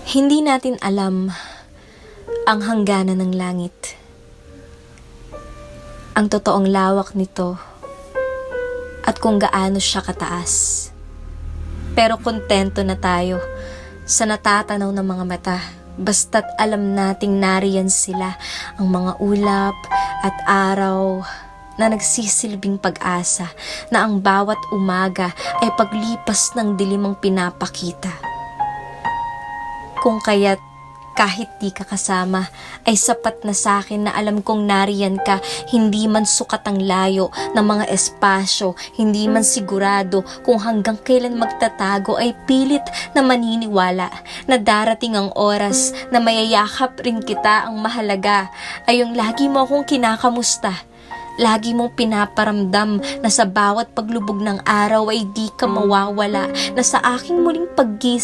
Hindi natin alam ang hangganan ng langit. Ang totoong lawak nito at kung gaano siya kataas. Pero kontento na tayo sa natatanaw ng mga mata basta't alam nating nariyan sila, ang mga ulap at araw na nagsisilbing pag-asa na ang bawat umaga ay paglipas ng dilim ang pinapakita. Kung kaya't kahit di ka kasama, ay sapat na sa akin na alam kong nariyan ka, hindi man sukat ang layo ng mga espasyo, hindi man sigurado kung hanggang kailan magtatago, ay pilit na maniniwala na darating ang oras na mayayakap rin kita. Ang mahalaga ay yung lagi mo akong kinakamusta. Lagi mong pinaparamdam na sa bawat paglubog ng araw ay di ka mawawala, na sa aking muling paggising